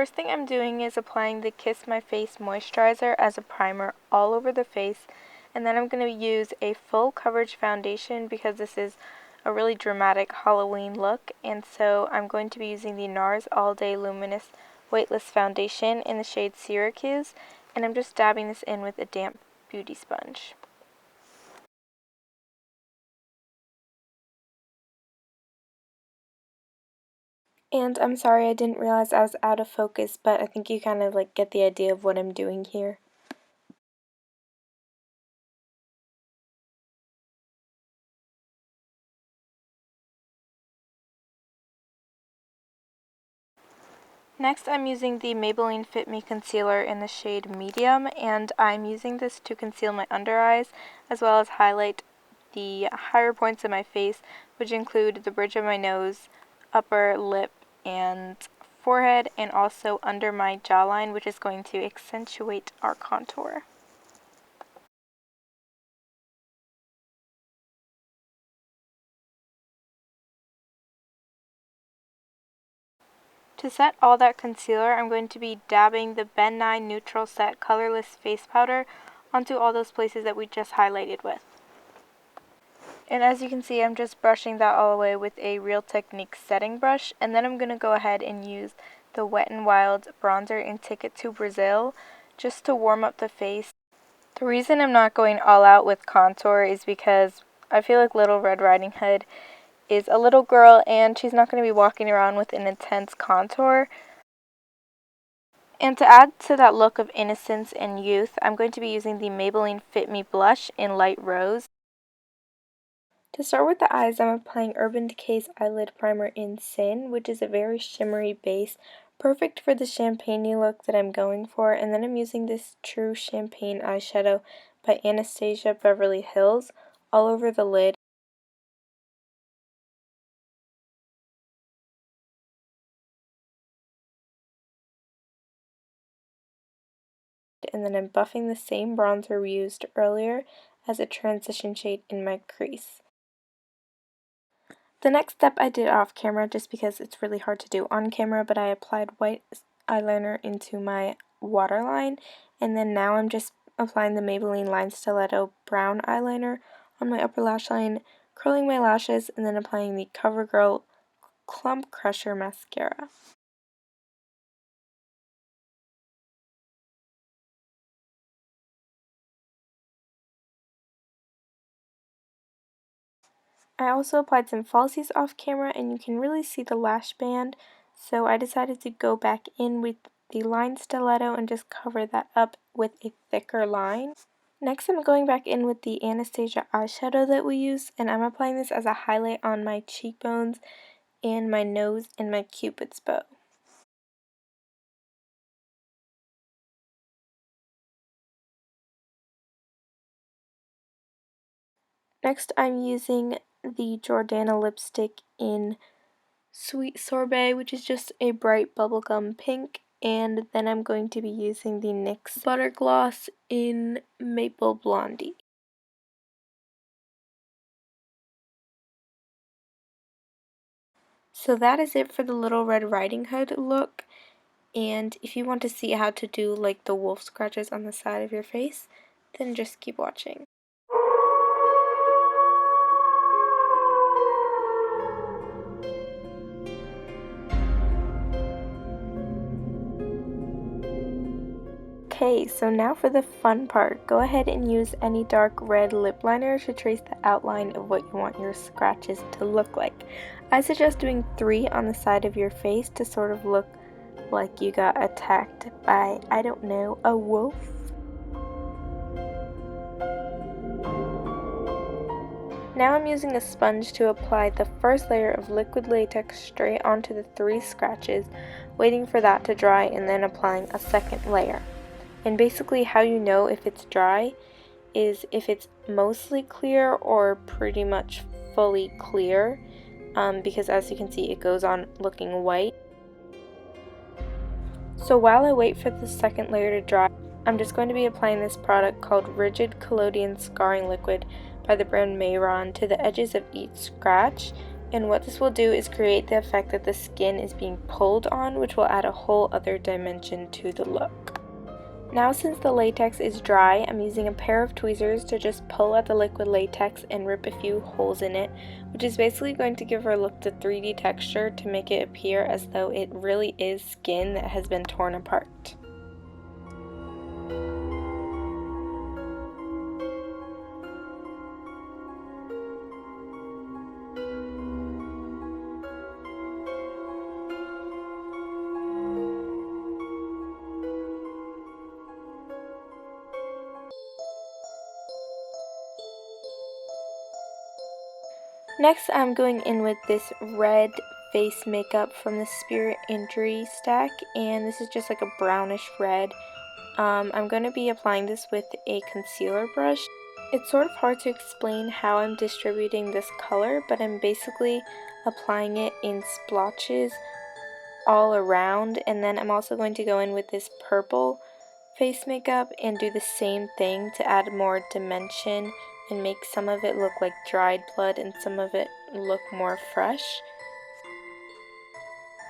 first thing I'm doing is applying the Kiss My Face Moisturizer as a primer all over the face, and then I'm going to use a full coverage foundation because this is a really dramatic Halloween look, and so I'm going to be using the NARS All Day Luminous Weightless Foundation in the shade Syracuse, and I'm just dabbing this in with a damp beauty sponge. And I'm sorry, I didn't realize I was out of focus, but I think you kind of get the idea of what I'm doing here. Next, I'm using the Maybelline Fit Me Concealer in the shade Medium, and I'm using this to conceal my under eyes, as well as highlight the higher points of my face, which include the bridge of my nose, upper lip, and forehead, and also under my jawline, which is going to accentuate our contour. To set all that concealer, I'm going to be dabbing the Ben 9 Neutral Set Colorless Face Powder onto all those places that we just highlighted with. And as you can see, I'm just brushing that all away with a Real Techniques setting brush, and then I'm going to go ahead and use the Wet n Wild bronzer in Ticket to Brazil just to warm up the face. The reason I'm not going all out with contour is because I feel like Little Red Riding Hood is a little girl and she's not going to be walking around with an intense contour. And to add to that look of innocence and youth, I'm going to be using the Maybelline Fit Me Blush in Light Rose. To start with the eyes, I'm applying Urban Decay's Eyelid Primer in Sin, which is a very shimmery base, perfect for the champagne-y look that I'm going for, and then I'm using this True Champagne eyeshadow by Anastasia Beverly Hills all over the lid. And then I'm buffing the same bronzer we used earlier as a transition shade in my crease. The next step I did off camera just because it's really hard to do on camera, but I applied white eyeliner into my waterline, and then now I'm just applying the Maybelline Line Stiletto brown eyeliner on my upper lash line, curling my lashes, and then applying the Covergirl Clump Crusher Mascara. I also applied some falsies off camera, and you can really see the lash band, so I decided to go back in with the line stiletto and just cover that up with a thicker line. Next, I'm going back in with the Anastasia eyeshadow that we used, and I'm applying this as a highlight on my cheekbones and my nose and my cupid's bow. Next, I'm using the Jordana lipstick in Sweet Sorbet, which is just a bright bubblegum pink, and then I'm going to be using the NYX Butter Gloss in Maple Blondie. So that is it for the Little Red Riding Hood look, and if you want to see how to do the wolf scratches on the side of your face, then just keep watching. Okay, so now for the fun part. Go ahead and use any dark red lip liner to trace the outline of what you want your scratches to look like. I suggest doing 3 on the side of your face to sort of look like you got attacked by, I don't know, a wolf. Now I'm using a sponge to apply the first layer of liquid latex straight onto the 3 scratches, waiting for that to dry and then applying a second layer. And basically how you know if it's dry is if it's mostly clear or pretty much fully clear, because as you can see it goes on looking white. So while I wait for the second layer to dry, I'm just going to be applying this product called Rigid Collodion Scarring Liquid by the brand Mehron to the edges of each scratch, And what this will do is create the effect that the skin is being pulled on, which will add a whole other dimension to the look. Now since the latex is dry, I'm using a pair of tweezers to just pull at the liquid latex and rip a few holes in it, which is basically going to give our look the 3D texture to make it appear as though it really is skin that has been torn apart. Next, I'm going in with this red face makeup from the Spirit Injury stack, and this is just like a brownish red. I'm going to be applying this with a concealer brush. It's sort of hard to explain how I'm distributing this color, but I'm basically applying it in splotches all around, and then I'm also going to go in with this purple face makeup and do the same thing to add more dimension and make some of it look like dried blood and some of it look more fresh.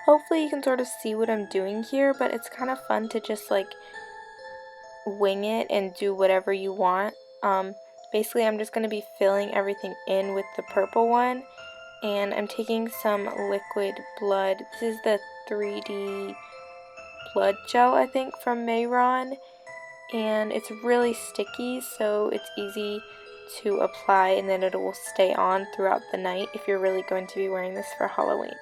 Hopefully you can sort of see what I'm doing here, but it's kind of fun to just like wing it and do whatever you want. Basically I'm just going to be filling everything in with the purple one, and I'm taking some liquid blood. This is the 3D blood gel, I think, from Mehron, and it's really sticky, so it's easy to apply and then it will stay on throughout the night if you're really going to be wearing this for Halloween.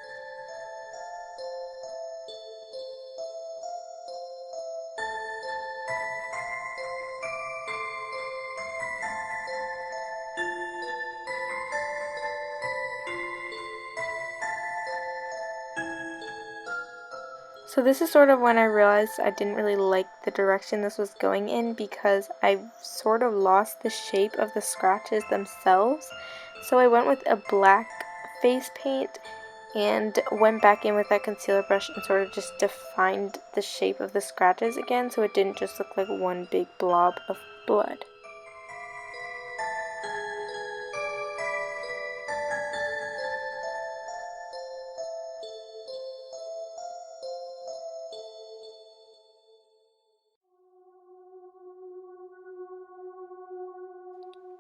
So this is sort of when I realized I didn't really like the direction this was going in, because I sort of lost the shape of the scratches themselves. So I went with a black face paint and went back in with that concealer brush and sort of just defined the shape of the scratches again, so it didn't just look like one big blob of blood.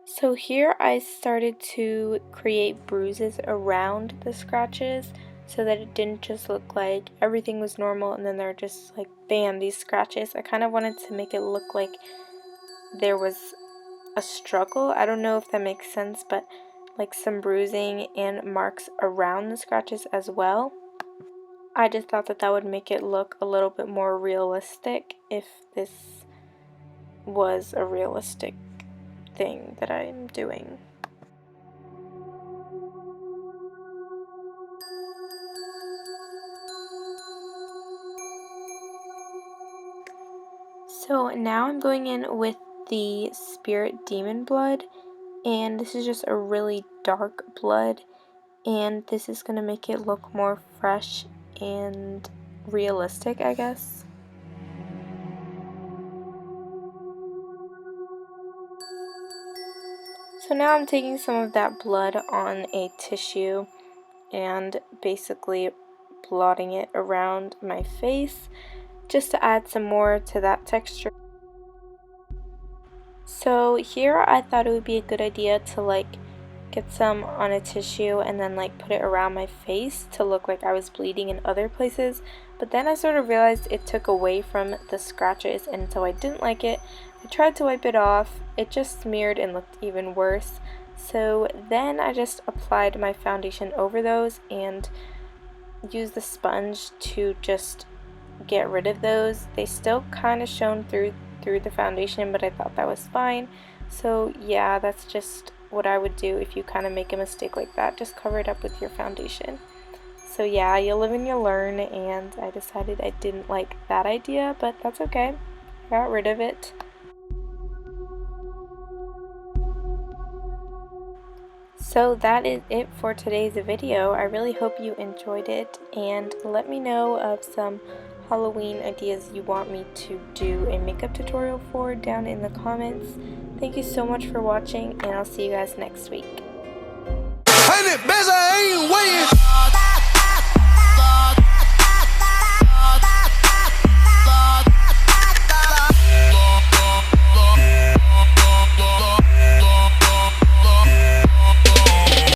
So here I started to create bruises around the scratches so that it didn't just look like everything was normal and then there were just like bam, these scratches. I kind of wanted to make it look like there was a struggle. I don't know if that makes sense, but like some bruising and marks around the scratches as well. I just thought that that would make it look a little bit more realistic if this was a realistic thing that I'm doing. So now I'm going in with the Spirit Demon Blood, and this is just a really dark blood, and this is going to make it look more fresh and realistic, I guess. So now I'm taking some of that blood on a tissue and basically blotting it around my face just to add some more to that texture. So here I thought it would be a good idea to like get some on a tissue and then like put it around my face to look like I was bleeding in other places, but then I sort of realized it took away from the scratches and so I didn't like it. I tried to wipe it off, it just smeared and looked even worse. So then I just applied my foundation over those and used the sponge to just get rid of those. They still kind of shone through the foundation, but I thought that was fine. So yeah, that's just what I would do if you kind of make a mistake like that. Just cover it up with your foundation. So yeah, you live and you learn, and I decided I didn't like that idea, but that's okay. I got rid of it. So that is it for today's video. I really hope you enjoyed it, and let me know of some Halloween ideas you want me to do a makeup tutorial for down in the comments. Thank you so much for watching, and I'll see you guys next week. 100 bands, I ain't waiting.